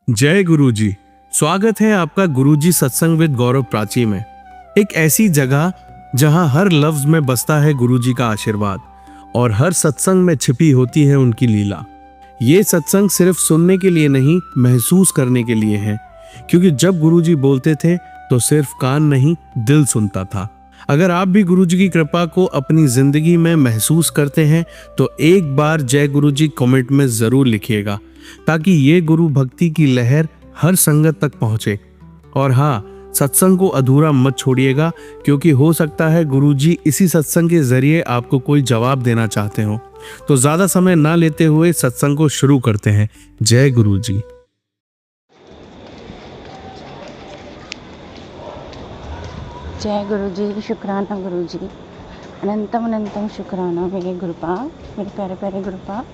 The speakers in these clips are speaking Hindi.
जय गुरुजी। स्वागत है आपका गुरुजी सत्संग विद गौरव प्राची में। एक ऐसी जगह जहां हर लफ्ज में बसता है गुरुजी का आशीर्वाद और हर सत्संग में छिपी होती है उनकी लीला। ये सत्संग सिर्फ सुनने के लिए नहीं, महसूस करने के लिए है, क्योंकि जब गुरुजी बोलते थे तो सिर्फ कान नहीं, दिल सुनता था। अगर आप भी गुरुजी की कृपा को अपनी जिंदगी में महसूस करते हैं तो एक बार जय गुरुजी कमेंट में जरूर लिखिएगा, ताकि ये गुरु भक्ति की लहर हर संगत तक पहुंचे। और हाँ, सत्संग को अधूरा मत छोड़िएगा, क्योंकि हो सकता है गुरुजी इसी सत्संग के जरिए आपको कोई जवाब देना चाहते हो। तो ज्यादा समय ना लेते हुए सत्संग को शुरू करते हैं। जय गुरुजी। जय गुरुजी, शुक्राना गुरुजी, अनंतम अनंतम शुक्राना मेरे गुरुपा, मेरे प्यारे प्यारे गुरुपा,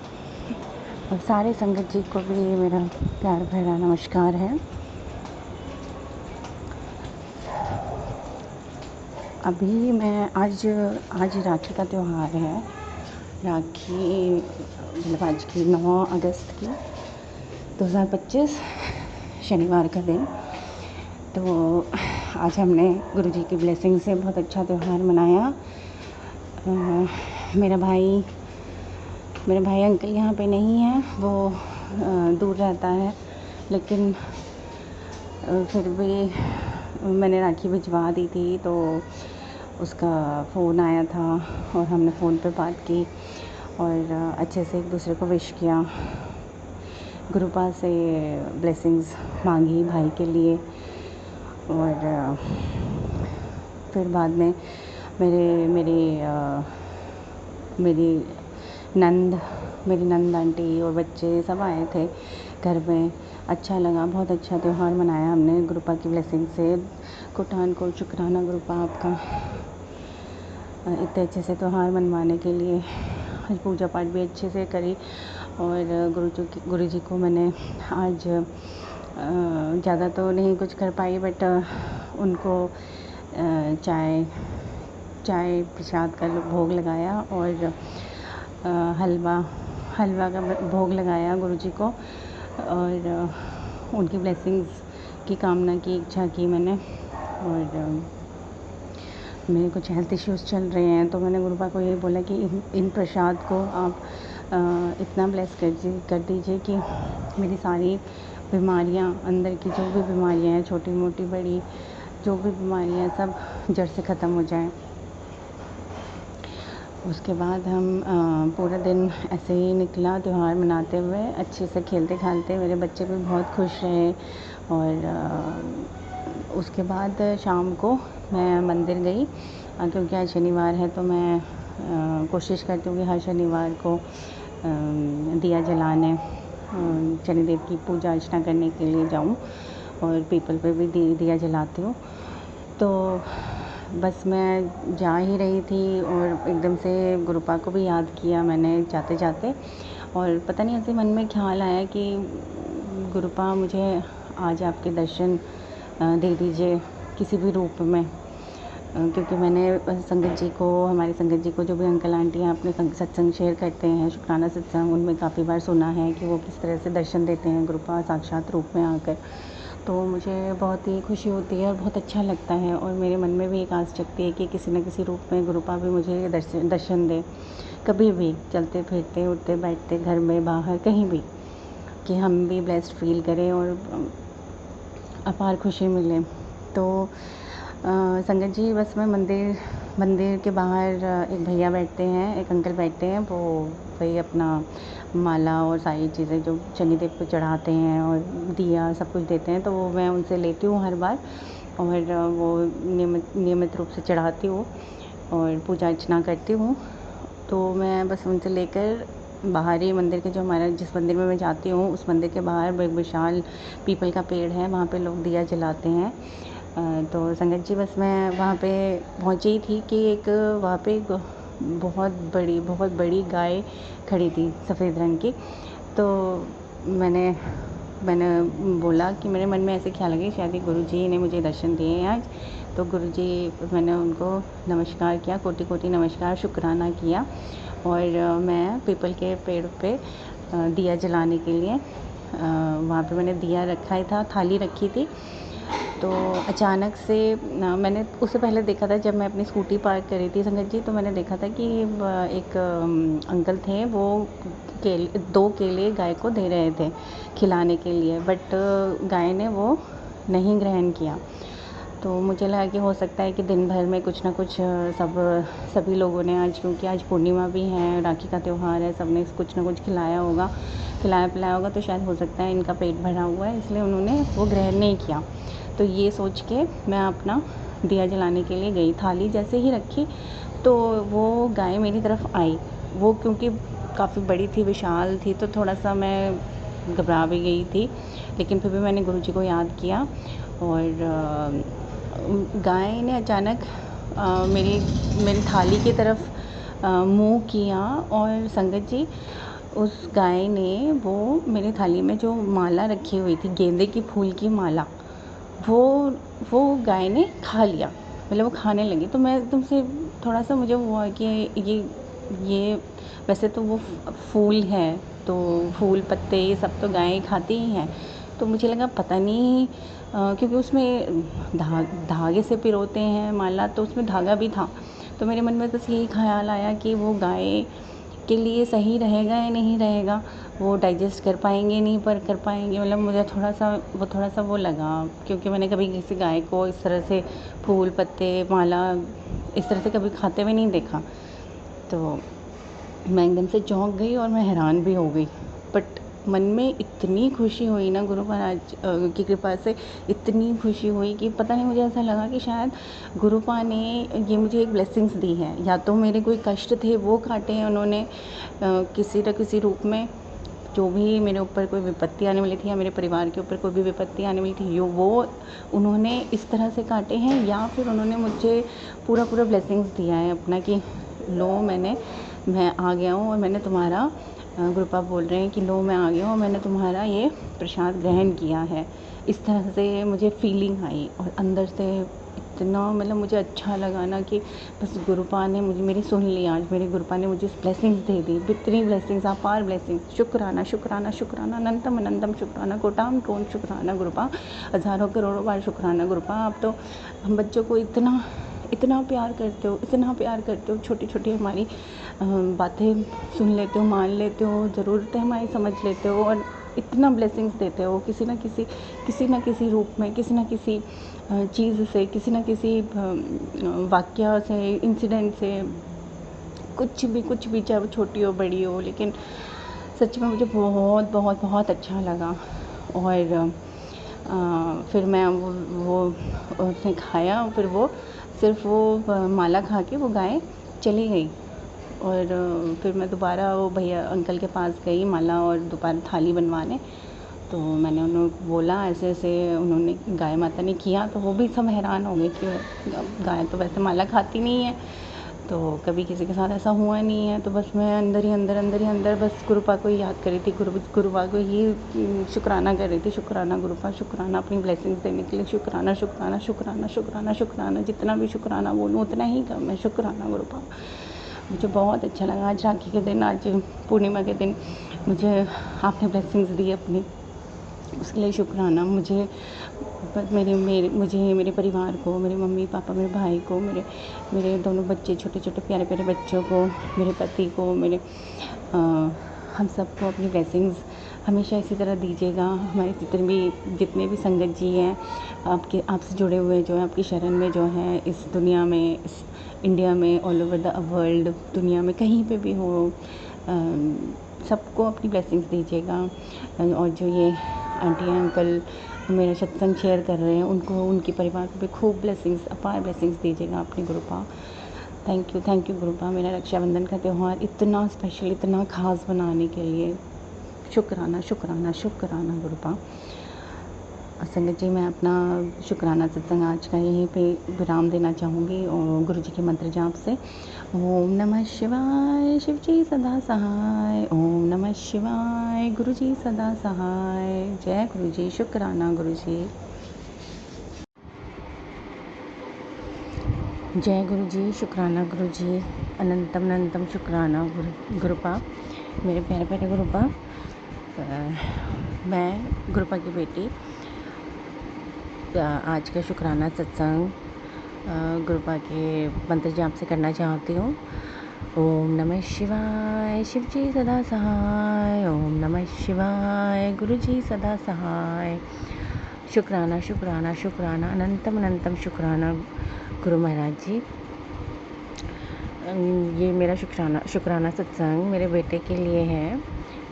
और सारे संगत जी को भी मेरा प्यार भरा नमस्कार है। अभी मैं आज राखी का त्यौहार है। राखी मतलब आज की 9 अगस्त की 2025 शनिवार का दिन। तो आज हमने गुरुजी की ब्लेसिंग से बहुत अच्छा त्यौहार मनाया। मेरा भाई अंकल यहाँ पे नहीं है, वो दूर रहता है, लेकिन फिर भी मैंने राखी भिजवा दी थी, तो उसका फ़ोन आया था और हमने फ़ोन पे बात की और अच्छे से एक दूसरे को विश किया। गुरुपा से ब्लेसिंग्स मांगी भाई के लिए। और फिर बाद में मेरी नंद आंटी और बच्चे सब आए थे घर में। अच्छा लगा, बहुत अच्छा त्यौहार मनाया हमने गुरुपा की ब्लेसिंग से। कोटान को शुक्राना गुरुपा आपका, इतने अच्छे से त्यौहार मनवाने के लिए। आज पूजा पाठ भी अच्छे से करी और गुरुजी को मैंने आज ज़्यादा तो नहीं कुछ कर पाई, बट उनको चाय प्रसाद का भोग लगाया और हलवा का भोग लगाया गुरुजी को, और उनकी ब्लेसिंग्स की कामना की, इच्छा की मैंने। और मेरे कुछ हेल्थ इश्यूज़ चल रहे हैं, तो मैंने गुरुपा को यही बोला कि इन प्रसाद को आप इतना ब्लेस कर दीजिए कि मेरी सारी बीमारियां, अंदर की जो भी बीमारियां हैं, छोटी मोटी बड़ी जो भी बीमारियां हैं, सब जड़ से ख़त्म हो जाएं। उसके बाद हम पूरा दिन ऐसे ही निकला त्यौहार मनाते हुए, अच्छे से खेलते खालते। मेरे बच्चे भी बहुत खुश रहे। और उसके बाद शाम को मैं मंदिर गई, क्योंकि आज शनिवार है, तो मैं कोशिश करती हूँ कि हर शनिवार को दिया जलाने, शनिदेव की पूजा अर्चना करने के लिए जाऊँ, और पीपल पे भी दिया जलाती हूँ। तो बस मैं जा ही रही थी और एकदम से गुरुपा को भी याद किया मैंने जाते जाते, और पता नहीं ऐसे मन में ख्याल आया कि गुरुपा मुझे आज आपके दर्शन दे दीजिए किसी भी रूप में। क्योंकि मैंने हमारे संगत जी को, जो भी अंकल आंटी हैं, अपने सत्संग शेयर करते हैं, शुक्राना सत्संग, उनमें काफ़ी बार सुना है कि वो किस तरह से दर्शन देते हैं गुरुपा साक्षात रूप में आकर। तो मुझे बहुत ही खुशी होती है और बहुत अच्छा लगता है, और मेरे मन में भी एक आस जगती है कि किसी न किसी रूप में गुरुपा भी मुझे दर्शन दे, कभी भी, चलते फिरते, उठते बैठते, घर में बाहर कहीं भी, कि हम भी ब्लेस्ड फील करें और अपार खुशी मिले। तो संगत जी, बस मैं मंदिर के बाहर एक भैया बैठते हैं, एक अंकल बैठते हैं, वो वही अपना माला और सारी चीज़ें जो शनिदेव को चढ़ाते हैं और दिया सब कुछ देते हैं, तो वो मैं उनसे लेती हूँ हर बार, और वो नियमित रूप से चढ़ाती हूँ और पूजा अर्चना करती हूँ। तो मैं बस उनसे लेकर बाहर ही मंदिर के, जो हमारा जिस मंदिर में मैं जाती हूँ, उस मंदिर के बाहर एक विशाल पीपल का पेड़ है, वहाँ पे लोग दिया जलाते हैं। तो संगत जी, बस मैं वहाँ पे पहुँची थी कि वहाँ पे एक बहुत बड़ी गाय खड़ी थी सफ़ेद रंग की। तो मैंने बोला कि मेरे मन में ऐसे ख्याल आ गया शायद ही गुरुजी ने मुझे दर्शन दिए हैं आज। तो गुरुजी, मैंने उनको नमस्कार किया, कोटि कोटि नमस्कार, शुक्राना किया, और मैं पीपल के पेड़ पे दिया जलाने के लिए वहाँ पे मैंने दिया रखा ही था, थाली रखी थी। तो अचानक से मैंने उससे पहले देखा था, जब मैं अपनी स्कूटी पार्क करी थी संगत जी, तो मैंने देखा था कि एक अंकल थे, वो केले 2 केले गाय को दे रहे थे खिलाने के लिए, बट गाय ने वो नहीं ग्रहण किया। तो मुझे लगा कि हो सकता है कि दिन भर में कुछ ना कुछ सभी लोगों ने आज, क्योंकि आज पूर्णिमा भी है, राखी का त्यौहार है, सबने कुछ ना कुछ खिलाया पिलाया होगा, तो शायद हो सकता है इनका पेट भरा हुआ है, इसलिए उन्होंने वो ग्रहण नहीं किया। तो ये सोच के मैं अपना दिया जलाने के लिए गई। थाली जैसे ही रखी तो वो गाय मेरी तरफ आई। वो क्योंकि काफ़ी बड़ी थी, विशाल थी, तो थोड़ा-सा मैं घबरा भी गई थी, लेकिन फिर भी मैंने गुरुजी को याद किया और गाय ने अचानक मेरी थाली की तरफ मुँह किया और संगत जी, उस गाय ने वो मेरी थाली में जो माला रखी हुई थी, गेंदे की फूल की माला, वो गाय ने खा लिया। मतलब वो खाने लगी। तो मैं एकदम से थोड़ा-सा मुझे हुआ कि ये वैसे तो वो फूल है, तो फूल पत्ते ये सब तो गायें खाती ही हैं। तो मुझे लगा पता नहीं क्योंकि उसमें धागे से पिरोते हैं माला, तो उसमें धागा भी था। तो मेरे मन में बस यही ख़्याल आया कि वो गाय के लिए सही रहेगा या नहीं रहेगा, वो डाइजेस्ट कर पाएँगे नहीं पर कर पाएँगे, मतलब मुझे थोड़ा-सा वो लगा, क्योंकि मैंने कभी किसी गाय को इस तरह से फूल पत्ते माला इस तरह से कभी खाते हुए नहीं देखा। तो मैं एकदम से चौंक गई और मैं हैरान भी हो गई। बट मन में इतनी खुशी हुई ना, गुरु महाराज की कृपा से इतनी खुशी हुई कि पता नहीं, मुझे ऐसा लगा कि शायद गुरु पा ने ये मुझे एक ब्लेसिंग्स दी है। या तो मेरे कोई कष्ट थे वो काटे हैं उन्होंने किसी न किसी रूप में, जो भी मेरे ऊपर कोई विपत्ति आने वाली थी या मेरे परिवार के ऊपर कोई भी विपत्ति आने वाली थी, वो उन्होंने इस तरह से काटे हैं, या फिर उन्होंने मुझे पूरा ब्लेसिंग्स दिया है अपना कि लो मैं आ गया हूँ और मैंने तुम्हारा गुरु पाप बोल रहे हैं कि लो मैं आ गया हूँ और मैंने तुम्हारा ये प्रसाद ग्रहण किया है। इस तरह से मुझे फीलिंग आई और अंदर से इतना, मतलब मुझे अच्छा लगा ना कि बस गुरुपा ने मेरी सुन ली। आज मेरे गुरुपा ने मुझे ब्लेसिंग्स दे दी, इतनी ब्लेसिंग्स, अपार ब्लेसिंग्स। शुक्राना शुक्राना शुक्राना, अनंतम अनंतम शुक्राना, कोटाम कोन शुक्राना गुरुपा, हज़ारों करोड़ों बार शुक्राना गुरुपा। आप तो हम बच्चों को इतना प्यार करते हो, छोटी छोटी हमारी बातें सुन लेते हो, मान लेते हो, ज़रूरतें हमारी समझ लेते हो और इतना ब्लेसिंग्स देते हो किसी न किसी रूप में, किसी न किसी चीज़ से, किसी न किसी वाक़या से, इंसिडेंट से, कुछ भी, चाहे वो छोटी हो बड़ी हो, लेकिन सच में मुझे बहुत अच्छा लगा। और फिर मैं वो उसने खाया, फिर वो सिर्फ वो माला खा के वो गाय चली गई। और फिर मैं दोबारा वो भैया अंकल के पास गई माला और दोबारा थाली बनवाने। तो मैंने उन्हें बोला ऐसे उन्होंने गाय माता ने किया, तो वो भी सब हैरान हो गए कि गाय तो वैसे माला खाती नहीं है, तो कभी किसी के साथ ऐसा हुआ नहीं है। तो बस मैं अंदर ही अंदर बस गुरुपा को ही याद कर रही थी, गुरुपा को ही शुक्राना कर रही थी। शुक्राना गुरुपा, शुक्राना अपनी ब्लेसिंग्स देने के लिए, शुक्राना शुक्राना शुक्राना शुक्राना शुक्राना, जितना भी शुक्राना बोलूँ उतना ही कम है। शुक्राना गुरुपा। मुझे बहुत अच्छा लगा आज राखी के दिन, आज पूर्णिमा के दिन मुझे आपने ब्लेसिंग्स दी अपनी, उसके लिए शुक्राना। मुझे मेरे परिवार को, मेरे मम्मी पापा, मेरे भाई को, मेरे दोनों बच्चे, छोटे प्यारे बच्चों को, मेरे पति को, हम सबको अपनी ब्लेसिंग्स हमेशा इसी तरह दीजिएगा। हमारे जितने भी संगत जी हैं, आपसे जुड़े हुए जो हैं, आपकी शरण में जो हैं, इस दुनिया में, इस इंडिया में, ऑल ओवर द वर्ल्ड, दुनिया में कहीं पे भी हो, सबको अपनी ब्लेसिंग्स दीजिएगा। और जो ये आंटी अंकल मेरा सत्संग शेयर कर रहे हैं, उनको, उनके परिवार को भी खूब ब्लेसिंग्स, अपार ब्लेसिंग्स दीजिएगा अपनी गुरुपा। थैंक यू गुरुपा, मेरा रक्षाबंधन का त्यौहार इतना स्पेशल, इतना ख़ास बनाने के लिए शुक्राना शुक्राना शुक्राना गुरुपा। संगत जी, मैं अपना शुक्राना सत्संग आज का यहीं पे विराम देना चाहूँगी और गुरु जी के मंत्र जाप से। ओम नमः शिवाय, शिव जी सदा सहाय। ओम नमः शिवाय, गुरु जी सदा सहाय। जय गुरु जी। शुक्राना गुरु जी। जय गुरु जी। शुक्राना गुरु जी। अनंतम शुक्राना गुरुपा, मेरे प्यारे गुरुपा। मैं गुरुपा की बेटी आज का शुक्राना सत्संग गुरुपा के मंत्र जाप से करना चाहती हूँ। ओम नमः शिवाय, शिव जी सदा सहाय। ओम नमः शिवाय, गुरु जी सदा सहाय। शुक्राना शुक्राना शुक्राना, अनंतम अनंतम शुक्राना गुरु महाराज जी। ये मेरा शुक्राना सत्संग मेरे बेटे के लिए है,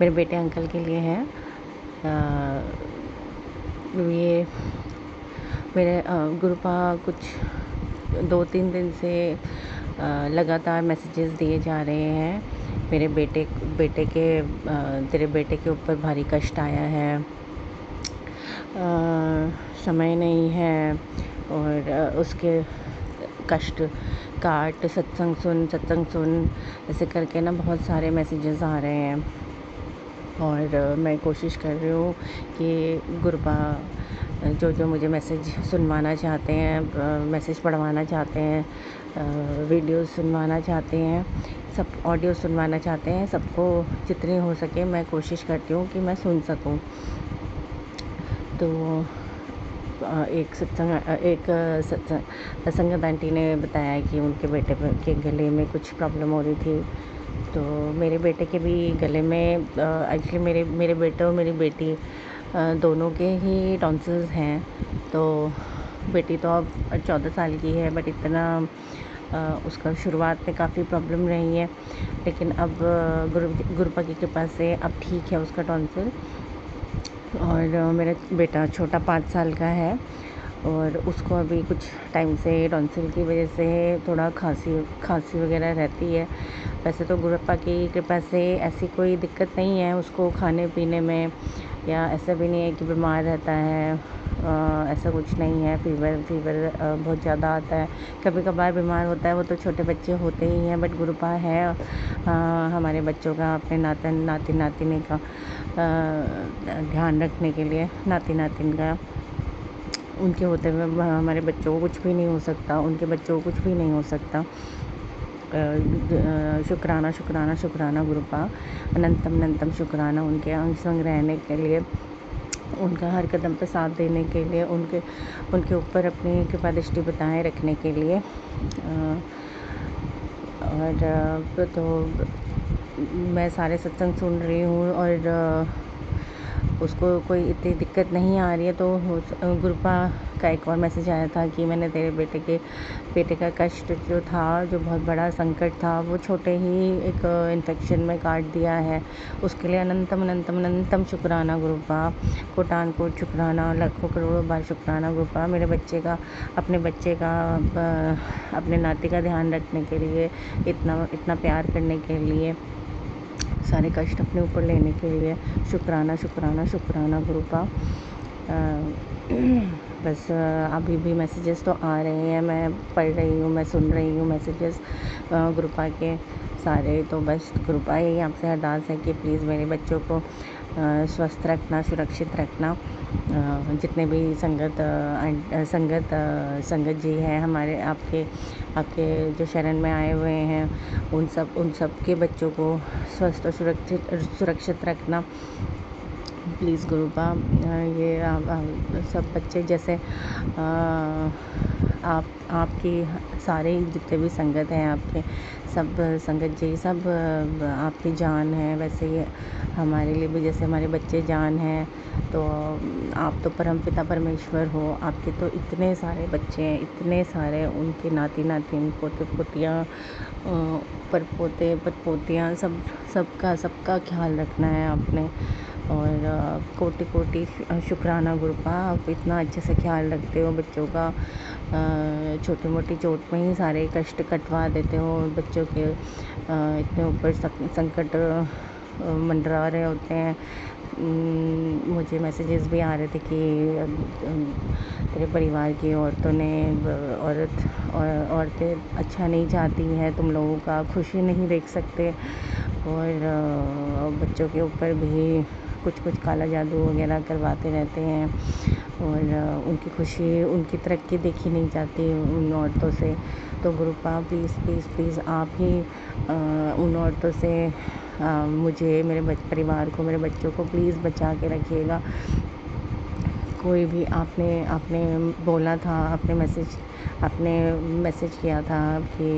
मेरे बेटे अंकल के लिए है। ये मेरे गुरुपा कुछ 2-3 दिन से लगातार मैसेजेस दिए जा रहे हैं। मेरे बेटे के तेरे बेटे के ऊपर भारी कष्ट आया है, समय नहीं है, और उसके कष्ट काट, सत्संग सुन ऐसे करके ना बहुत सारे मैसेजेस आ रहे हैं। और मैं कोशिश कर रही हूँ कि गुरुपा जो मुझे मैसेज सुनवाना चाहते हैं, मैसेज पढ़वाना चाहते हैं, वीडियो सुनवाना चाहते हैं, सब ऑडियो सुनवाना चाहते हैं, सबको जितनी हो सके मैं कोशिश करती हूँ कि मैं सुन सकूँ। तो एक संगत आंटी ने बताया कि उनके बेटे के गले में कुछ प्रॉब्लम हो रही थी। तो मेरे बेटे के भी गले में एक्चुअली मेरे बेटे और मेरी बेटी दोनों के ही टॉन्सिल्स हैं। तो बेटी तो अब 14 साल की है, बट इतना उसका शुरुआत में काफ़ी प्रॉब्लम रही है, लेकिन अब गुरुपा की कृपा से अब ठीक है उसका टॉन्सिल। और मेरा बेटा छोटा 5 साल का है, और उसको अभी कुछ टाइम से टॉन्सिल की वजह से थोड़ा खांसी वगैरह रहती है। वैसे तो गुरुपा की कृपा से ऐसी कोई दिक्कत नहीं है उसको खाने पीने में, या ऐसा भी नहीं है कि बीमार रहता है, ऐसा कुछ नहीं है। फीवर बहुत ज़्यादा आता है, कभी कभार बीमार होता है, वो तो छोटे बच्चे होते ही हैं। बट गुरुपा है हमारे बच्चों का, अपने नाती नातिनी का ध्यान रखने के लिए, नाती नातिन का। उनके होते हुए हमारे बच्चों को कुछ भी नहीं हो सकता, उनके बच्चों को कुछ भी नहीं हो सकता। शुक्राना शुक्राना शुक्राना गुरुपा, अनंतम अनंतम शुक्राना उनके अंग संग रहने के लिए, उनका हर कदम पे साथ देने के लिए, उनके ऊपर अपनी कृपा दृष्टि बताए रखने के लिए। और तो मैं सारे सत्संग सुन रही हूँ, और उसको कोई इतनी दिक्कत नहीं आ रही है। तो गुरुपा का एक और मैसेज आया था कि मैंने तेरे बेटे का कष्ट जो था, जो बहुत बड़ा संकट था, वो छोटे ही एक इन्फेक्शन में काट दिया है। उसके लिए अनंतम अनंतम अनंतम शुक्राना गुरुपा, कोटान कोट शुक्राना, लाखों करोड़ों बार शुक्राना गुरुपा, मेरे बच्चे का, अपने नाती का ध्यान रखने के लिए, इतना प्यार करने के लिए, सारे कष्ट अपने ऊपर लेने के लिए। शुक्राना शुक्राना शुक्राना गुरुपा। बस अभी भी मैसेजेस तो आ रहे हैं, मैं पढ़ रही हूँ, मैं सुन रही हूँ मैसेजेस गुरुपा के सारे। तो बस गुरुपा यही आपसे अरदास है कि प्लीज़ मेरे बच्चों को स्वस्थ रखना, सुरक्षित रखना। जितने भी संगत जी हैं हमारे, आपके जो शरण में आए हुए हैं, उन सब के बच्चों को स्वस्थ और सुरक्षित रखना प्लीज़ गुरुपा। ये सब बच्चे जैसे आपकी सारे जितने भी संगत हैं, आपके सब संगत जी सब आपकी जान है। वैसे ही हमारे लिए भी जैसे हमारे बच्चे जान हैं, तो आप तो परमपिता परमेश्वर हो, आपके तो इतने सारे बच्चे हैं, इतने सारे, उनके नाती नातिन, पोते पोतियाँ, परपोते परपोतियाँ, सबका ख्याल रखना है आपने। और कोटि कोटि शुक्राना गुरुपा, आप इतना अच्छे से ख्याल रखते हो बच्चों का, छोटी मोटी चोट में ही सारे कष्ट कटवा देते हो बच्चों के। इतने ऊपर संकट मंडरा रहे होते हैं। मुझे मैसेजेस भी आ रहे थे कि तेरे परिवार की औरतें अच्छा नहीं चाहती हैं, तुम लोगों का खुशी नहीं देख सकते, और बच्चों के ऊपर भी कुछ कुछ काला जादू वगैरह करवाते रहते हैं और उनकी खुशी, उनकी तरक्की देखी नहीं जाती उन औरतों से। तो गुरुपा प्लीज़ प्लीज़ प्लीज़ आप ही उन औरतों से मुझे, मेरे परिवार को, मेरे बच्चों को प्लीज़ बचा के रखिएगा। कोई भी आपने आपने बोला था, आपने मैसेज किया था कि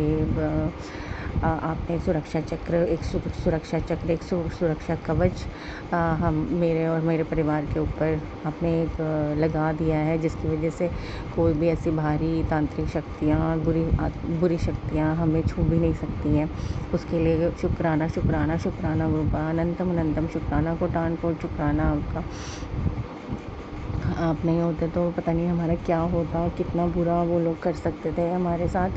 आपने सुरक्षा चक्र, एक सुरक्षा चक्र, एक सुरक्षा कवच हम मेरे और मेरे परिवार के ऊपर आपने एक लगा दिया है, जिसकी वजह से कोई भी ऐसी भारी तांत्रिक शक्तियाँ, बुरी शक्तियाँ हमें छू भी नहीं सकती हैं। उसके लिए शुक्राना शुक्राना शुक्राना गुरुपा, अनंतम अनंतम शुक्राना, कोटान कोट शुक्राना आपका। आप नहीं होते तो पता नहीं हमारा क्या होता, कितना बुरा वो लोग कर सकते थे हमारे साथ,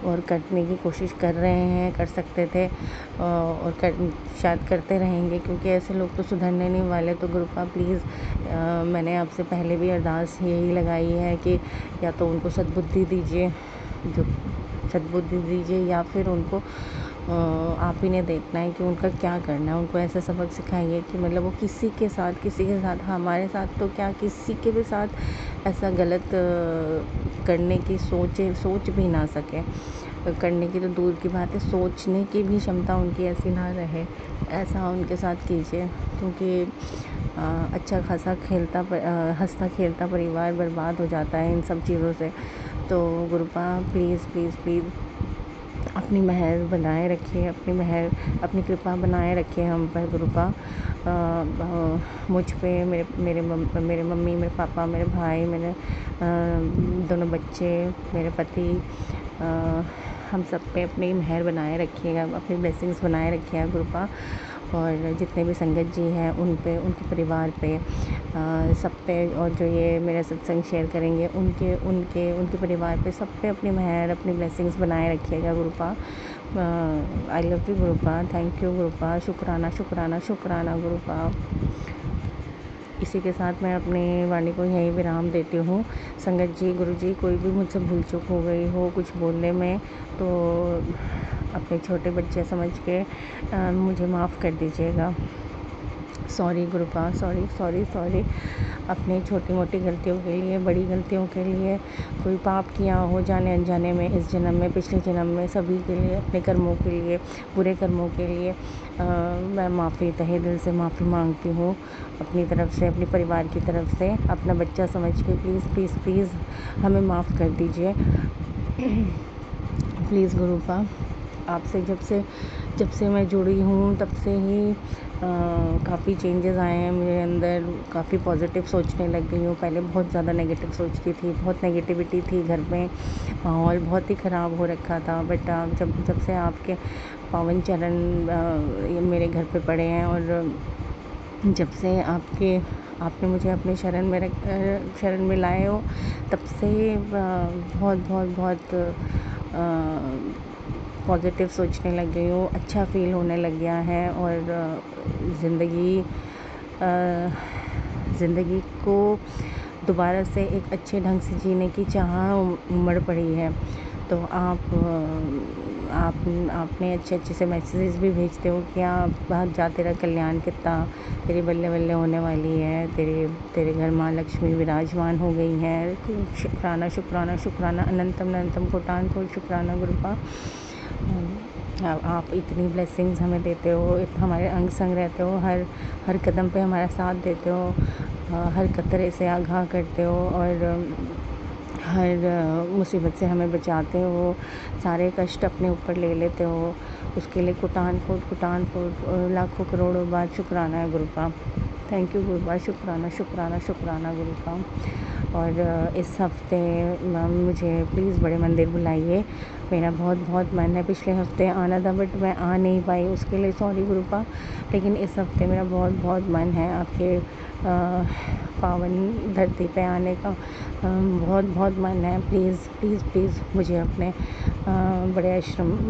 और करने की कोशिश कर रहे हैं, कर सकते थे और शायद करते रहेंगे, क्योंकि ऐसे लोग तो सुधरने नहीं वाले। तो गुरुपा प्लीज़, मैंने आपसे पहले भी अरदास यही लगाई है कि या तो उनको सद्बुद्धि दीजिए, या फिर उनको आप ही ने देखना है कि उनका क्या करना है। उनको ऐसा सबक सिखाइए कि मतलब वो किसी के साथ, हमारे साथ तो क्या, किसी के भी साथ ऐसा गलत करने की सोच भी ना सके। करने की तो दूर की बात है, सोचने की भी क्षमता उनकी ऐसी ना रहे। ऐसा उनके साथ कीजिए, क्योंकि अच्छा खासा हंसता खेलता परिवार बर्बाद हो जाता है इन सब चीज़ों से। तो गुरुपा प्लीज़ प्लीज़ प्लीज़ अपनी मेहर बनाए रखिए, अपनी कृपा बनाए रखिए हम पर गुरुपा। मुझ पे, मेरे मम्मी, मेरे पापा, मेरे भाई, मेरे दोनों बच्चे, मेरे पति, हम सब पे अपनी मेहर बनाए रखिएगा, अपनी ब्लेसिंग्स बनाए रखिएगा गुरुपा। और जितने भी संगत जी हैं उन पे, उनके परिवार पे, सब पे, और जो ये मेरा सत्संग शेयर करेंगे उनके परिवार पे, सब पे अपनी मेहर, अपनी ब्लेसिंग्स बनाए रखिएगा Gurupa. I love you Gurupa, thank you Gurupa, शुक्राना शुक्राना शुक्राना गुरुपा। इसी के साथ मैं अपनी वाणी को यहीं विराम देती हूँ। संगत जी, गुरु जी, कोई भी मुझसे भूल चूक हो गई हो कुछ बोलने में, तो अपने छोटे बच्चे समझ के मुझे माफ़ कर दीजिएगा। Sorry गुरुपा, sorry. अपनी छोटी मोटी गलतियों के लिए, बड़ी गलतियों के लिए, कोई पाप किया हो जाने अनजाने में, इस जन्म में, पिछले जन्म में, सभी के लिए, अपने कर्मों के लिए, बुरे कर्मों के लिए मैं तहे दिल से माफ़ी मांगती हूँ, अपनी तरफ से, अपने परिवार की तरफ से। अपना बच्चा समझ के प्लीज़ प्लीज़ प्लीज़ हमें माफ़ कर दीजिए। प्लीज़ गुरुपा, आपसे जब से मैं जुड़ी हूँ तब से ही काफ़ी चेंजेस आए हैं मेरे अंदर, काफ़ी पॉजिटिव सोचने लग गई हूँ। पहले बहुत ज़्यादा नेगेटिव सोचती थी, बहुत नेगेटिविटी थी घर में, माहौल बहुत ही ख़राब हो रखा था। बट जब से आपके पावन चरण ये मेरे घर पे पड़े हैं, और जब से आपने मुझे अपने शरण में लाए हो, तब से बहुत पॉजिटिव सोचने लग गई हूँ, अच्छा फ़ील होने लग गया है, और ज़िंदगी को दोबारा से एक अच्छे ढंग से जीने की चाह उमड़ पड़ी है। तो आपने अच्छे से मैसेजेस भी भेजते हो कि आप जा, तेरा कल्याण कितना, तेरी बल्ले बल्ले होने वाली है, तेरे घर माँ लक्ष्मी विराजमान हो गई हैं। शुक्राना शुक्राना शुक्राना, अनंतम अनंतम कोटान कोट शुक्राना गुरुपा। आप इतनी ब्लेसिंग्स हमें देते हो, हमारे अंग संग रहते हो, हर कदम पे हमारा साथ देते हो, हर कतरे से आगाह करते हो, और हर मुसीबत से हमें बचाते हो, सारे कष्ट अपने ऊपर ले लेते हो। उसके लिए कोटान कोट लाखों करोड़ों बार शुक्राना है गुरुपा। थैंक यू गुरुपा, शुक्राना गुरुपा। और इस हफ्ते मुझे प्लीज़ बड़े मंदिर बुलाइए, मेरा बहुत मन है। पिछले हफ्ते आना था बट मैं आ नहीं पाई, उसके लिए सॉरी गुरुपा। लेकिन इस हफ्ते मेरा बहुत मन है आपके पावन धरती पे आने का, बहुत मन है। प्लीज़ मुझे अपने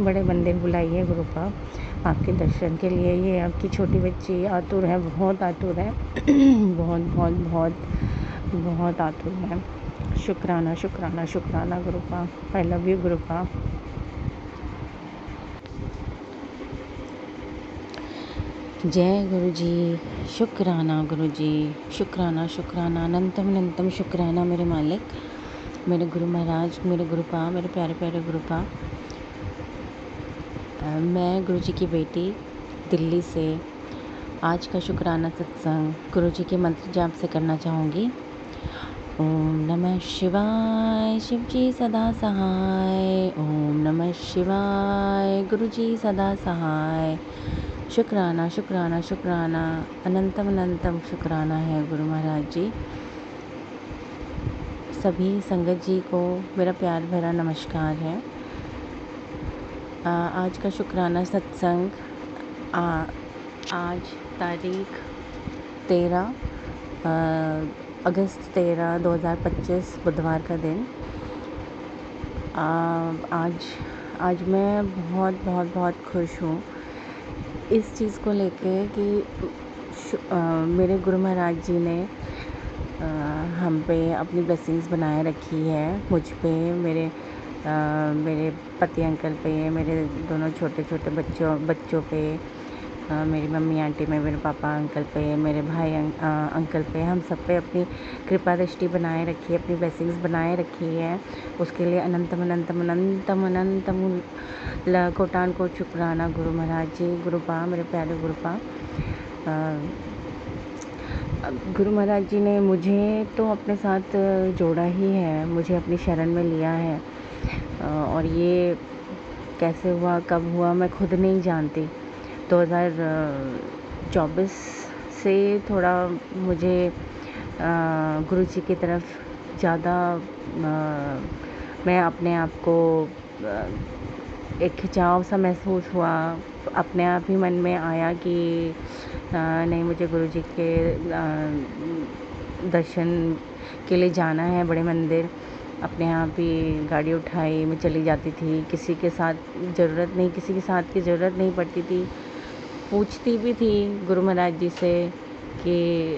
बड़े मंदिर बुलाइए गुरुपा, आपके दर्शन के लिए। ये आपकी छोटी बच्ची आतुर है, बहुत आतुर है, बहुत आतुर है। शुक्राना गुरुपा। I love you गुरुपा। जय गुरु जी। शुक्राना गुरु जी। शुक्राना शुक्राना अनंतम अनंतम शुक्राना मेरे मालिक, मेरे गुरु महाराज, मेरे गुरुपा, मेरे प्यारे प्यारे गुरुपा। मैं गुरु जी की बेटी दिल्ली से आज का शुक्राना सत्संग गुरु जी के मंत्र जाप से करना चाहूँगी। ओम नमः शिवाय, शिव जी सदा सहाय। ओम नमः शिवाय, गुरु जी सदा सहाय। शुक्राना शुक्राना शुक्राना अनंतम अनंतम शुक्राना है गुरु महाराज जी। सभी संगत जी को मेरा प्यार भरा नमस्कार है। आज का शुक्राना सत्संग आज तारीख 13 अगस्त 2025 बुधवार का दिन। आज मैं बहुत बहुत बहुत खुश हूँ इस चीज़ को लेके कि मेरे गुरु महाराज जी ने हम पे अपनी ब्लेसिंग्स बनाए रखी है, मुझ पे, मेरे पति अंकल पे, मेरे दोनों छोटे छोटे बच्चों पे, मेरी मम्मी आंटी में, मेरे पापा अंकल पे, मेरे भाई अंकल पे, हम सब पे अपनी कृपा दृष्टि बनाए रखी है, अपनी ब्लेसिंग्स बनाए रखी है। उसके लिए अनंतम अनंतम अनंतम अनंतम कोटान को शुक्राना गुरु महाराज जी, गुरुपा, मेरे प्यारे गुरुपा। गुरु महाराज जी ने मुझे तो अपने साथ जोड़ा ही है, मुझे अपनी शरण में लिया है। और ये कैसे हुआ, कब हुआ, मैं खुद नहीं जानती। 2024 से थोड़ा मुझे गुरु जी की तरफ ज़्यादा मैं अपने आप को एक खिंचाव सा महसूस हुआ। अपने आप ही मन में आया कि नहीं, मुझे गुरु जी के दर्शन के लिए जाना है बड़े मंदिर। अपने आप ही गाड़ी उठाई, मैं चली जाती थी। किसी के साथ की ज़रूरत नहीं पड़ती थी। पूछती भी थी गुरु महाराज जी से कि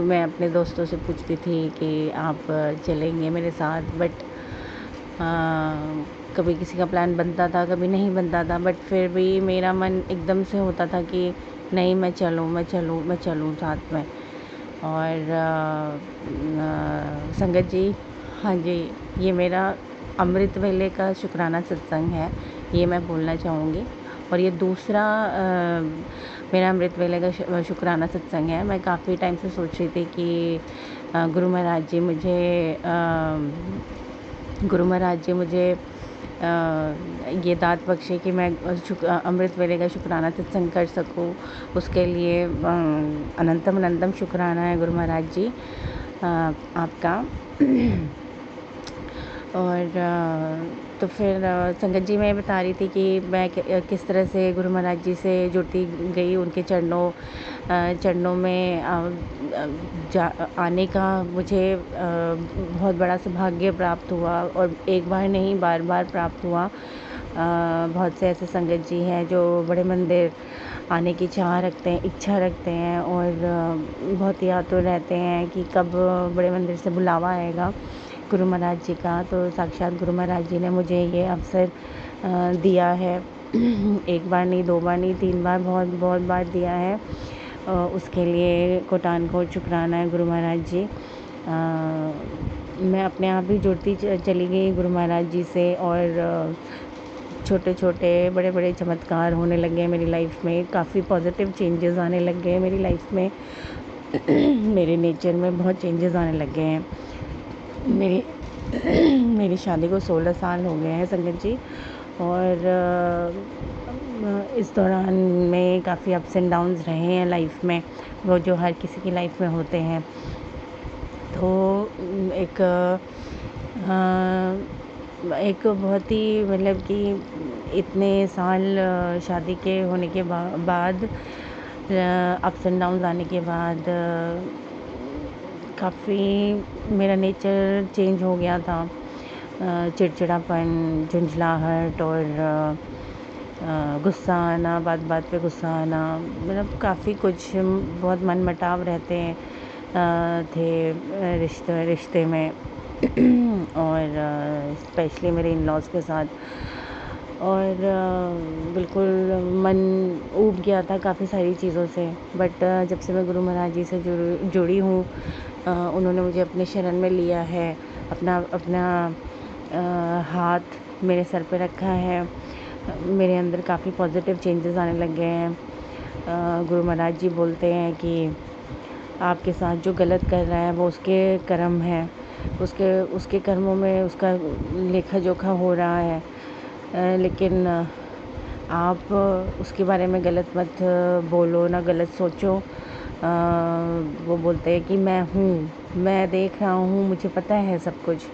मैं अपने दोस्तों से पूछती थी कि आप चलेंगे मेरे साथ, बट कभी किसी का प्लान बनता था, कभी नहीं बनता था। बट फिर भी मेरा मन एकदम से होता था कि नहीं, मैं चलूँ साथ में। और संगत जी, हाँ जी, ये मेरा अमृत वेले का शुक्राना सत्संग है, ये मैं बोलना चाहूँगी। और ये दूसरा मेरा अमृत वेले का शुक्राना सत्संग है। मैं काफ़ी टाइम से सोच रही थी कि गुरु महाराज जी मुझे ये दात बख्शे कि मैं अमृत वेले का शुक्राना सत्संग कर सकूं। उसके लिए अनंतम अनंतम शुक्राना है गुरु महाराज जी आपका। और तो फिर संगत जी मैं बता रही थी कि मैं किस तरह से गुरु महाराज जी से जुड़ती गई, उनके चरणों में आने का मुझे बहुत बड़ा सौभाग्य प्राप्त हुआ। और एक बार नहीं, बार बार प्राप्त हुआ। बहुत से ऐसे संगत जी हैं जो बड़े मंदिर आने की इच्छा रखते हैं और बहुत ही आतुर रहते हैं कि कब बड़े मंदिर से बुलावा आएगा गुरु महाराज जी का। तो साक्षात गुरु महाराज जी ने मुझे ये अवसर दिया है। एक बार नहीं, दो बार नहीं, 3 बार, बहुत बहुत बार दिया है। उसके लिए कोटान को शुक्राना है गुरु महाराज जी। मैं अपने आप ही जुड़ती चली गई गुरु महाराज जी से, और छोटे छोटे बड़े बड़े चमत्कार होने लगे मेरी लाइफ में। काफ़ी पॉजिटिव चेंजेस आने लग गए मेरी लाइफ में। मेरे नेचर में बहुत चेंजेस आने लग गए हैं। मेरी शादी को 16 साल हो गए हैं संगत जी। और इस दौरान में काफ़ी अप्स एंड डाउन्स रहे हैं लाइफ में, वो जो हर किसी की लाइफ में होते हैं। तो एक बहुत ही, मतलब कि इतने साल शादी के होने के बाद अप्स एंड डाउन्स आने के बाद काफ़ी मेरा नेचर चेंज हो गया था। चिड़चिड़ापन, झुंझलाहट और गुस्सा आना, बात बात पे गुस्सा आना, मतलब काफ़ी कुछ, बहुत मनमुटाव रहते थे रिश्ते में। और स्पेशली मेरे इन लॉज़ के साथ। और बिल्कुल मन ऊब गया था काफ़ी सारी चीज़ों से। बट जब से मैं गुरु महाराज जी से जुड़ी हूँ, उन्होंने मुझे अपने शरण में लिया है, अपना अपना हाथ मेरे सर पे रखा है, मेरे अंदर काफ़ी पॉजिटिव चेंजेस आने लग गए हैं। गुरु महाराज जी बोलते हैं कि आपके साथ जो गलत कर रहा है वो उसके कर्म है, उसके उसके कर्मों में उसका लेखा जोखा हो रहा है, लेकिन आप उसके बारे में गलत मत बोलो, ना गलत सोचो। वो बोलते हैं कि मैं हूँ, मैं देख रहा हूँ, मुझे पता है सब कुछ।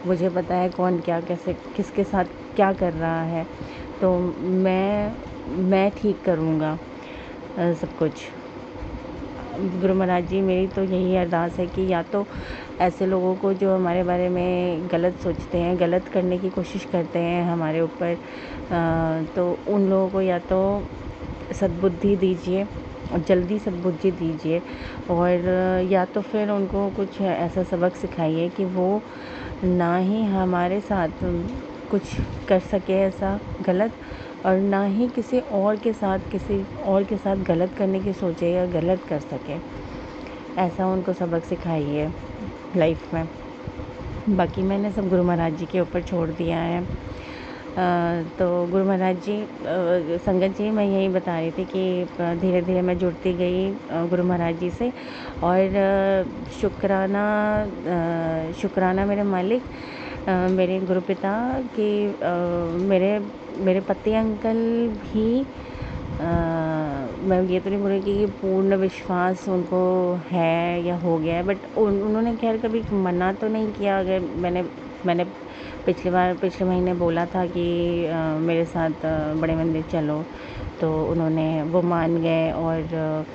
मुझे पता है कौन क्या कैसे किसके साथ क्या कर रहा है, तो मैं ठीक करूँगा सब कुछ। गुरु महाराज जी, मेरी तो यही अरदास है कि या तो ऐसे लोगों को जो हमारे बारे में गलत सोचते हैं, गलत करने की कोशिश करते हैं हमारे ऊपर, तो उन लोगों को या तो सद्बुद्धि दीजिए, जल्दी सद्बुद्धि दीजिए, और या तो फिर उनको कुछ ऐसा सबक सिखाइए कि वो ना ही हमारे साथ कुछ कर सके ऐसा गलत, और ना ही किसी और के साथ गलत करने की सोचे या गलत कर सके। ऐसा उनको सबक सिखाइए लाइफ में। बाकी मैंने सब गुरु महाराज जी के ऊपर छोड़ दिया है। तो गुरु महाराज जी, संगत जी, मैं यही बता रही थी कि धीरे धीरे मैं जुड़ती गई गुरु महाराज जी से, और शुक्राना मेरे मालिक, मेरे गुरुपिता कि मेरे मेरे पति अंकल भी, मैं ये तो नहीं बोल रही कि पूर्ण विश्वास उनको है या हो गया है, बट उन्होंने खैर कभी मना तो नहीं किया। अगर मैंने पिछले महीने बोला था कि मेरे साथ बड़े मंदिर चलो, तो उन्होंने वो मान गए, और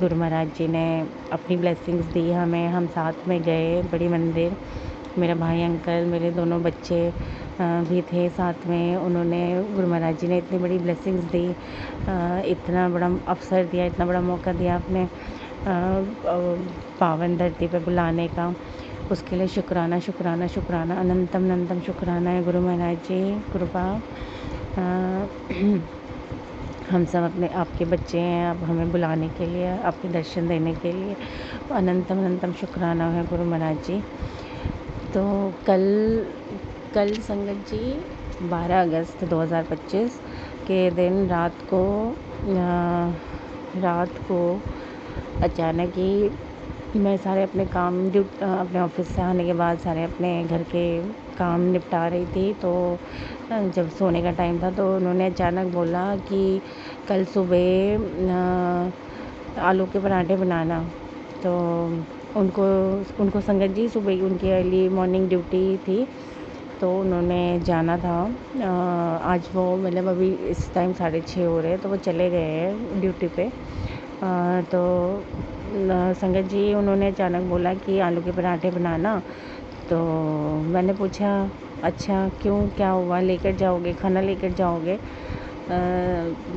गुरु महाराज जी ने अपनी ब्लेसिंग्स दी हमें, हम साथ में गए बड़ी मंदिर। मेरा भाई अंकल, मेरे दोनों बच्चे भी थे साथ में। उन्होंने गुरु महाराज जी ने इतनी बड़ी ब्लेसिंग्स दी, इतना बड़ा अवसर दिया, इतना बड़ा मौका दिया अपने पावन धरती पे बुलाने का। उसके लिए शुक्राना शुक्राना शुक्राना, अनंतम अनंतम शुक्राना है गुरु महाराज जी। कृपा, हम सब अपने आपके बच्चे हैं, आप हमें बुलाने के लिए, आपके दर्शन देने के लिए अनंतम अनंतम शुक्राना है गुरु महाराज जी। तो कल संगत जी 12 अगस्त 2025 के दिन रात को अचानक ही मैं सारे अपने अपने ऑफिस से आने के बाद सारे अपने घर के काम निपटा रही थी, तो जब सोने का टाइम था तो उन्होंने अचानक बोला कि कल सुबह आलू के पराठे बनाना। तो उनको संगत जी सुबह उनकी अर्ली मॉर्निंग ड्यूटी थी, तो उन्होंने जाना था। आज वो मतलब अभी इस टाइम 6:30 हो रहे हैं, तो वो चले गए हैं ड्यूटी पे। तो संगत जी, उन्होंने अचानक बोला कि आलू के पराठे बनाना। तो मैंने पूछा, अच्छा क्यों, क्या हुआ, लेकर जाओगे खाना, लेकर जाओगे?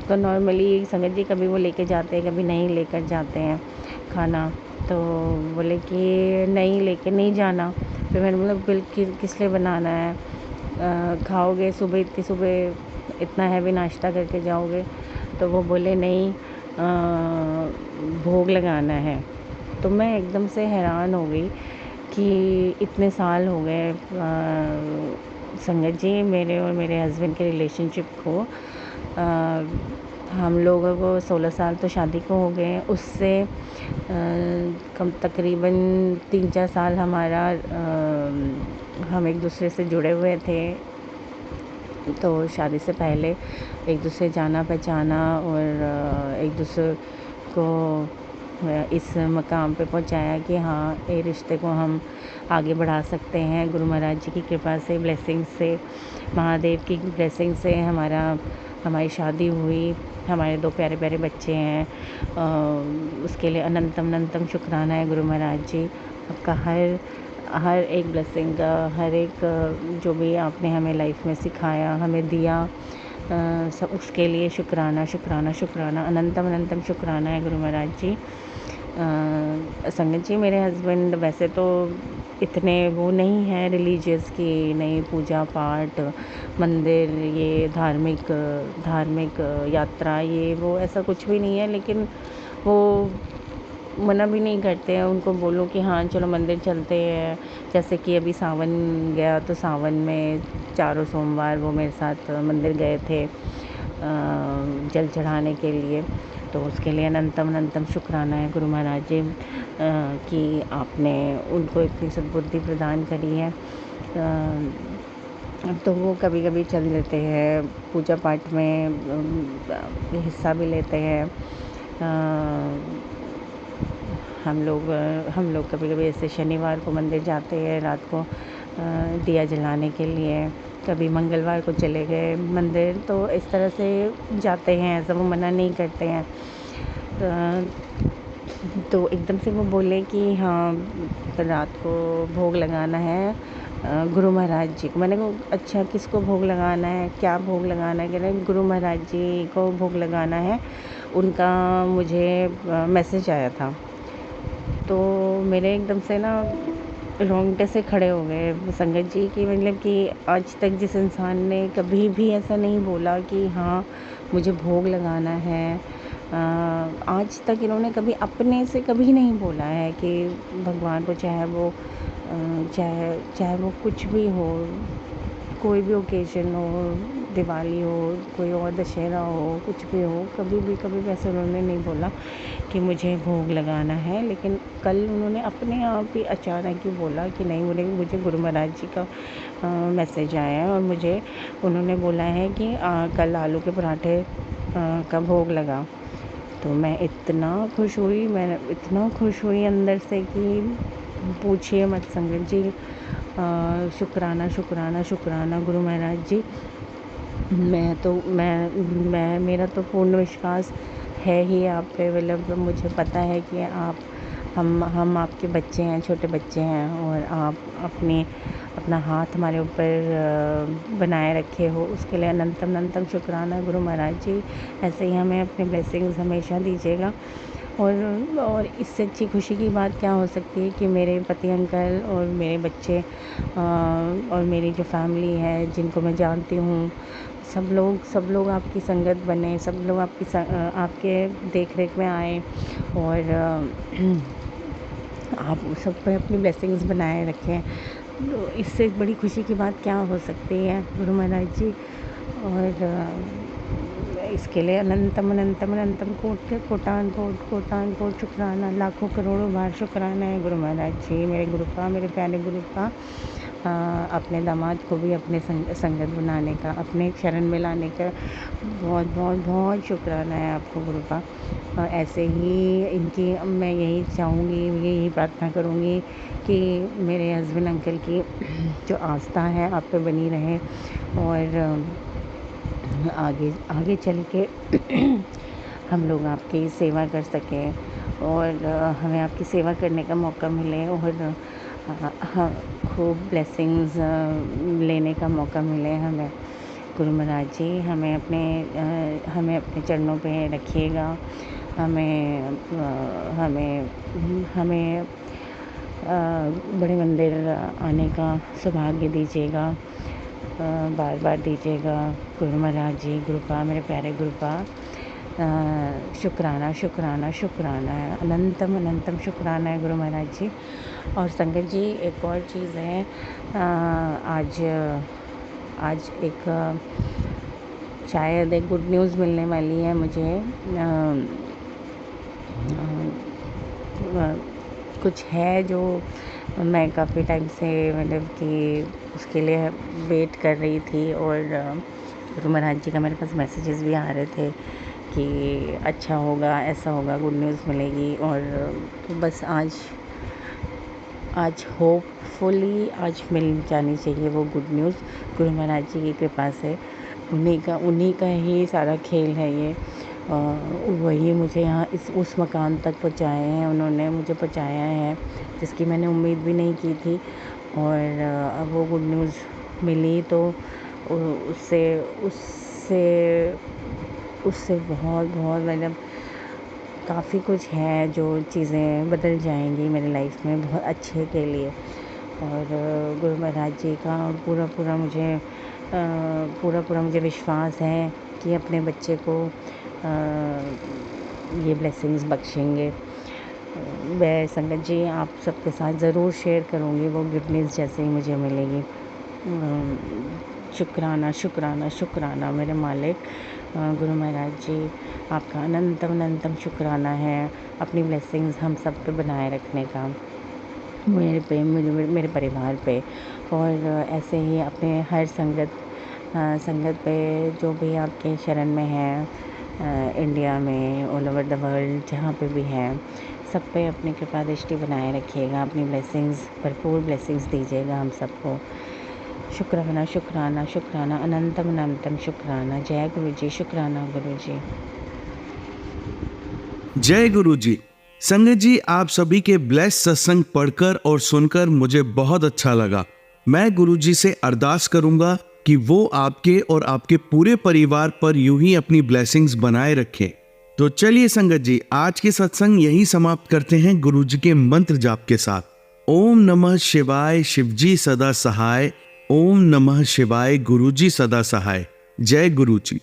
तो नॉर्मली संगत जी कभी वो लेके जाते हैं, कभी नहीं लेकर जाते हैं खाना। तो बोले कि नहीं, लेके नहीं जाना। फिर मैंने बोला बिल किस लिए बनाना है, खाओगे सुबह, इतनी सुबह इतना हैवी नाश्ता करके जाओगे? तो वो बोले नहीं, भोग लगाना है। तो मैं एकदम से हैरान हो गई कि इतने साल हो गए संगत जी मेरे और मेरे हस्बैंड के रिलेशनशिप को। हम लोगों को 16 साल तो शादी को हो गए हैं, उससे कम तकरीबन 3-4 साल हम एक दूसरे से जुड़े हुए थे। तो शादी से पहले एक दूसरे जाना पहचाना, और एक दूसरे को इस मकाम पे पहुंचाया कि हाँ, ये रिश्ते को हम आगे बढ़ा सकते हैं। गुरु महाराज जी की कृपा से, ब्लेसिंग से, महादेव की ब्लेसिंग से हमारी शादी हुई, हमारे 2 प्यारे प्यारे बच्चे हैं। उसके लिए अनंतम अनंतम शुक्राना है गुरु महाराज जी। आपका हर एक ब्लेसिंग का, हर एक जो भी आपने हमें लाइफ में सिखाया, हमें दिया, सब उसके लिए शुक्राना शुक्राना शुक्राना, अनंतम अनंतम शुक्राना है गुरु महाराज जी। संगत जी, मेरे हस्बैंड वैसे तो इतने वो नहीं है रिलीजियस कि नहीं पूजा पाठ मंदिर ये धार्मिक धार्मिक यात्रा ये वो ऐसा कुछ भी नहीं है, लेकिन वो मना भी नहीं करते हैं। उनको बोलो कि हाँ चलो मंदिर चलते हैं, जैसे कि अभी सावन गया तो सावन में चारों सोमवार वो मेरे साथ मंदिर गए थे जल चढ़ाने के लिए। तो उसके लिए अनंतम अनंतम शुक्राना है गुरु महाराज जी कि आपने उनको इतनी सद्बुद्धि प्रदान करी है। तो वो कभी कभी चल लेते हैं पूजा पाठ में, हिस्सा भी लेते हैं। हम लोग कभी कभी ऐसे शनिवार को मंदिर जाते हैं रात को दिया जलाने के लिए, कभी मंगलवार को चले गए मंदिर, तो इस तरह से जाते हैं, ऐसा वो मना नहीं करते हैं। तो एकदम से वो बोले कि हाँ रात को भोग लगाना है गुरु महाराज जी को। मैंने कहा अच्छा किसको भोग लगाना है, क्या भोग लगाना है? कह रहे गुरु महाराज जी को भोग लगाना है, उनका मुझे मैसेज आया था। तो मेरे एकदम से ना रोंगटे से खड़े हो गए संगत जी की, मतलब कि आज तक जिस इंसान ने कभी भी ऐसा नहीं बोला कि हाँ मुझे भोग लगाना है, आज तक इन्होंने कभी अपने से कभी नहीं बोला है कि भगवान को चाहे वो कुछ भी हो, कोई भी ओकेजन हो, दिवाली हो, कोई और दशहरा हो, कुछ भी हो, कभी भी वैसे उन्होंने नहीं बोला कि मुझे भोग लगाना है। लेकिन कल उन्होंने अपने आप ही अचानक ही बोला कि नहीं मुझे गुरु महाराज जी का मैसेज आया है और मुझे उन्होंने बोला है कि कल आलू के पराठे का भोग लगा। तो मैं इतना खुश हुई अंदर से कि पूछिए मत संगत जी। शुक्राना शुक्राना शुक्राना गुरु महाराज जी। मेरा तो पूर्ण विश्वास है ही आप पे, मतलब मुझे पता है कि हम आपके बच्चे हैं, छोटे बच्चे हैं, और आप अपना हाथ हमारे ऊपर बनाए रखे हो, उसके लिए अनंतम अनंतम शुक्राना गुरु महाराज जी। ऐसे ही हमें अपने ब्लेसिंग्स हमेशा दीजिएगा। और इससे अच्छी खुशी की बात क्या हो सकती है कि मेरे पति अंकल और मेरे बच्चे और मेरी जो फैमिली है जिनको मैं जानती हूँ, सब लोग आपकी संगत बने, सब लोग आपके देख रेख में आए, और आप सब पे अपनी ब्लेसिंग्स बनाए रखें। तो इससे बड़ी खुशी की बात क्या हो सकती है गुरु महाराज जी। और इसके लिए अनंतम अनंतम अनंतम कोटान कोट शुक्राना, लाखों करोड़ों बार शुक्राना है गुरु महाराज जी, मेरे गुरु का, मेरे प्यारे गुरु का। अपने दामाद को भी अपने संगत बनाने का, अपने शरण में लाने का बहुत बहुत बहुत शुक्राना है आपको गुरु का। ऐसे ही इनकी मैं यही चाहूँगी, यही प्रार्थना करूँगी कि मेरे हस्बैंड अंकल की जो आस्था है आप पे बनी रहे, और आगे चल के हम लोग आपकी सेवा कर सकें, और हमें आपकी सेवा करने का मौका मिले, और खूब ब्लेसिंग्स लेने का मौका मिले हमें। गुरु महाराज जी हमें अपने चरणों पे रखिएगा, हमें बड़े मंदिर आने का सौभाग्य दीजिएगा, बार बार दीजिएगा गुरु महाराज जी, गुरु का, मेरे प्यारे गुरु का। शुक्राना शुक्राना शुक्राना है, अनंतम अनंतम शुक्राना है गुरु महाराज जी। और संगत जी एक और चीज़ है, आज एक शायद एक गुड न्यूज़ मिलने वाली है मुझे। कुछ है जो मैं काफ़ी टाइम से मतलब कि उसके लिए वेट कर रही थी, और गुरु महाराज जी का मेरे पास मैसेजेस भी आ रहे थे कि अच्छा होगा, ऐसा होगा, गुड न्यूज़ मिलेगी। और तो बस आज होपफुली आज मिल जानी चाहिए वो गुड न्यूज़ गुरु महाराज जी की कृपा से। उन्हीं का ही सारा खेल है ये। वही मुझे यहाँ उस मकाम तक पहुँचाए हैं, उन्होंने मुझे पहुँचाया है जिसकी मैंने उम्मीद भी नहीं की थी। और अब वो गुड न्यूज़ मिली तो उससे बहुत बहुत मतलब काफ़ी कुछ है जो चीज़ें बदल जाएंगी मेरी लाइफ में बहुत अच्छे के लिए। और गुरु महाराज जी का पूरा मुझे विश्वास है कि अपने बच्चे को ये ब्लेसिंग्स बख्शेंगे। मैं संगत जी आप सबके साथ ज़रूर शेयर करूँगी, वो गुड न्यूज़ जैसे ही मुझे मिलेगी। शुक्राना शुक्राना शुक्राना मेरे मालिक गुरु महाराज जी, आपका अनंतम शुक्राना है अपनी ब्लेसिंग्स हम सब पे बनाए रखने का, मेरे परिवार पे, और ऐसे ही अपने हर संगत पे जो भी आपके शरण में है, इंडिया में, ऑल ओवर द वर्ल्ड जहाँ पे भी है, सब पे अपनी कृपा दृष्टि बनाए रखिएगा, अपनी ब्लेसिंग्स, भरपूर ब्लेसिंग्स दीजिएगा हम सबको। शुक्राना शुक्राना शुक्राना अनंतम शुक्राना। जय गुरु जी। शुक्राना गुरु जी। जय गुरु जी। संगत जी, आप सभी के ब्लेस सत्संग पढ़कर और सुनकर मुझे बहुत अच्छा लगा। मैं गुरु जी से अरदास करूंगा कि वो आपके और आपके पूरे परिवार पर यूं ही अपनी ब्लेसिंग्स बनाए रखे। तो चलिए संगत जी, आज के सत्संग यही समाप्त करते हैं गुरु जी के मंत्र जाप के साथ। ओम नमः शिवाय, शिवजी सदा सहाय। ओम नमः शिवाय, गुरु जी सदा सहाय। जय गुरु जी।